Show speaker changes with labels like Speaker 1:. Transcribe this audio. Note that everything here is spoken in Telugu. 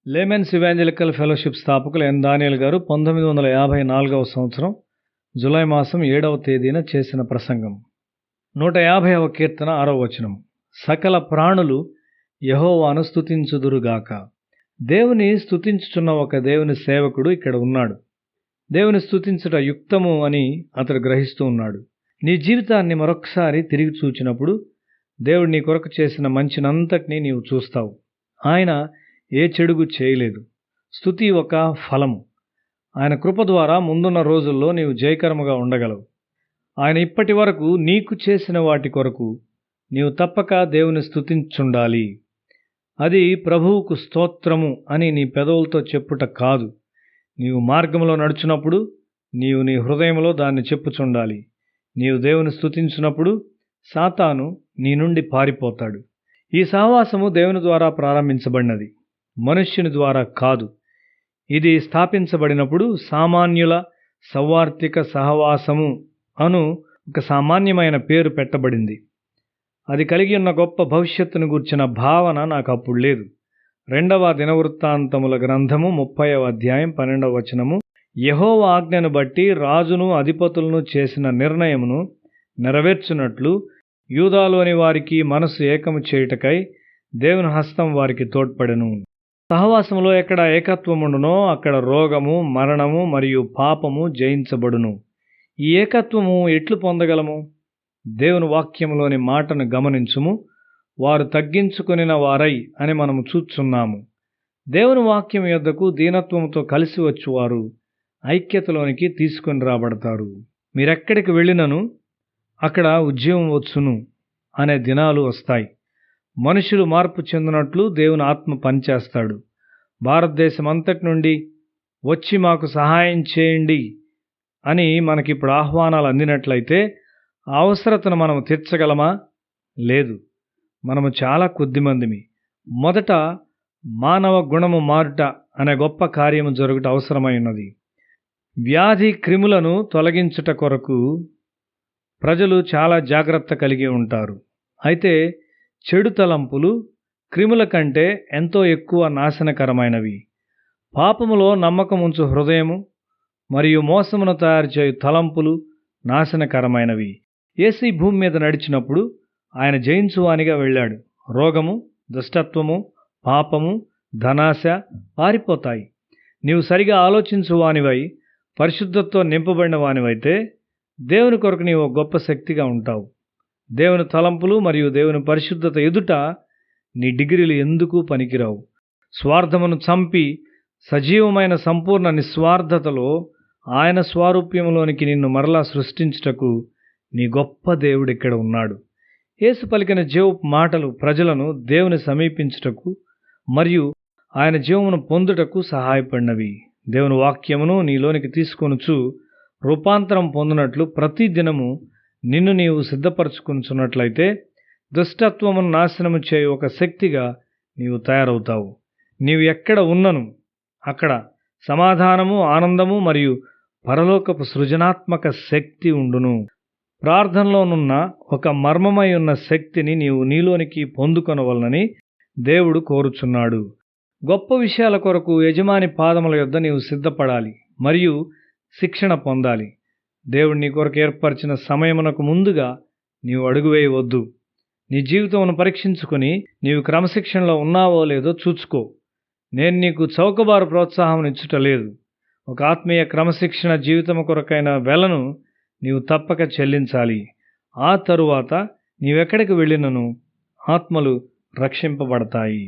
Speaker 1: లేమెన్స్ ఇవాంజలికల్ ఫెలోషిప్ స్థాపకులు ఎన్ దానియేల్ గారు 1954వ సంవత్సరం జూలై మాసం 7వ తేదీన చేసిన ప్రసంగం. 150వ కీర్తన 6వ వచనం. సకల ప్రాణులు యెహోవాను స్తుతించుదురుగాక. దేవుని స్తుతించుచున్న ఒక దేవుని సేవకుడు ఇక్కడ ఉన్నాడు. దేవుని స్తుతించుట యుక్తము అని అతడు గ్రహిస్తూ ఉన్నాడు. నీ జీవితాన్ని మరొకసారి తిరిగి చూచినప్పుడు దేవుడు నీ కొరకు చేసిన మంచినంతటినీ నీవు చూస్తావు. ఆయన ఏ చెడుగు చేయలేదు. స్తుతి ఒక ఫలము. ఆయన కృప ద్వారా ముందున్న రోజుల్లో నీవు జయకరముగా ఉండగలవు. ఆయన ఇప్పటి వరకు నీకు చేసిన వాటి కొరకు నీవు తప్పక దేవుని స్తుతించుండాలి. అది ప్రభువుకు స్తోత్రము అని నీ పెదవులతో చెప్పుట కాదు. నీవు మార్గంలో నడుచున్నప్పుడు నీవు నీ హృదయంలో దాన్ని చెప్పుచుండాలి. నీవు దేవుని స్తుతించినప్పుడు సాతాను నీ నుండి పారిపోతాడు. ఈ సహవాసము దేవుని ద్వారా ప్రారంభించబడినది, మనుష్యుని ద్వారా కాదు. ఇది స్థాపించబడినప్పుడు సామాన్యుల సౌవార్తిక సహవాసము అను ఒక సామాన్యమైన పేరు పెట్టబడింది. అది కలిగి ఉన్న గొప్ప భవిష్యత్తును గూర్చిన భావన నాకు అప్పుడు లేదు. 2వ దినవృత్తాంతముల గ్రంథము 30వ అధ్యాయం 12వ వచనము. యెహోవా ఆజ్ఞను బట్టి రాజును అధిపతులను చేసిన నిర్ణయమును నెరవేర్చునట్లు యూదాలోని వారికి మనసు ఏకము చేయుటకై దేవుని హస్తం వారికి తోడ్పడెను. సహవాసములో ఎక్కడ ఏకత్వముండునో అక్కడ రోగము, మరణము మరియు పాపము జయించబడును. ఈ ఏకత్వము ఎట్లు పొందగలము? దేవుని వాక్యములోని మాటను గమనించుము. వారు తగ్గించుకొనిన వారై అని మనము చూచున్నాము. దేవుని వాక్యం యొద్దకు దీనత్వముతో కలిసి వచ్చువారు ఐక్యతలోనికి తీసుకొని రాబడతారు. మీరెక్కడికి వెళ్ళినను అక్కడ ఉద్యమం వచ్చును అనే దినాలు వస్తాయి. మనుషులు మార్పు చెందినట్లు దేవుని ఆత్మ పనిచేస్తాడు. భారతదేశం అంతటి నుండి వచ్చి మాకు సహాయం చేయండి అని మనకిప్పుడు ఆహ్వానాలు అందినట్లయితే ఆ అవసరతను మనం తీర్చగలమా? లేదు. మనము చాలా కొద్దిమందిమి. మొదట మానవ గుణము మారుట అనే గొప్ప కార్యము జరుగుట అవసరమై ఉన్నది. వ్యాధి క్రిములను తొలగించుట కొరకు ప్రజలు చాలా జాగ్రత్త కలిగి ఉంటారు. అయితే చెడు తలంపులు క్రిముల కంటే ఎంతో ఎక్కువ నాశనకరమైనవి. పాపములో నమ్మకముంచు హృదయము మరియు మోసమును తయారు చేయు తలంపులు నాశనకరమైనవి. యేసు ఈ భూమి మీద నడిచినప్పుడు ఆయన జయించువానిగా వెళ్ళాడు. రోగము, దుష్టత్వము, పాపము, ధనాశ పారిపోతాయి. నీవు సరిగా ఆలోచించువానివై పరిశుద్ధతతో నింపబడిన వానివైతే దేవుని కొరకు నీవు గొప్ప శక్తిగా ఉంటావు. దేవుని తలంపులు మరియు దేవుని పరిశుద్ధత ఎదుట నీ డిగ్రీలు ఎందుకు పనికిరావు. స్వార్థమును చంపి సజీవమైన సంపూర్ణ నిస్వార్థతలో ఆయన స్వారూప్యములోనికి నిన్ను మరలా సృష్టించుటకు నీ గొప్ప దేవుడు ఇక్కడ ఉన్నాడు. యేసు పలికిన జీవపు మాటలు ప్రజలను దేవుని సమీపించుటకు మరియు ఆయన జీవమును పొందుటకు సహాయపడినవి. దేవుని వాక్యమును నీలోనికి తీసుకొనుచు రూపాంతరం పొందినట్లు ప్రతి దినము నిన్ను నీవు సిద్ధపరచుకొనుచున్నట్లయితే దుష్టత్వమును నాశనము చేయు ఒక శక్తిగా నీవు తయారవుతావు. నీవు ఎక్కడ ఉన్నను అక్కడ సమాధానము, ఆనందము మరియు పరలోకపు సృజనాత్మక శక్తి ఉండును. ప్రార్థనలోనున్న ఒక మర్మమై ఉన్న శక్తిని నీవు నీలోనికి పొందుకొనవలనని దేవుడు కోరుచున్నాడు. గొప్ప విషయాల కొరకు యజమాని పాదముల యొద్ద నీవు సిద్ధపడాలి మరియు శిక్షణ పొందాలి. దేవుడు నీ కొరకు ఏర్పరిచిన సమయమునకు ముందుగా నీవు అడుగు వేయవద్దు. నీ జీవితమును పరీక్షించుకొని నీవు క్రమశిక్షణలో ఉన్నావో లేదో చూచుకో. నేను నీకు చౌకబారు ప్రోత్సాహం ఇచ్చుటలేదు. ఒక ఆత్మీయ క్రమశిక్షణ జీవితము కొరకైన వెలను నీవు తప్పక చెల్లించాలి. ఆ తరువాత నీవెక్కడికి వెళ్ళినను ఆత్మలు రక్షింపబడతాయి.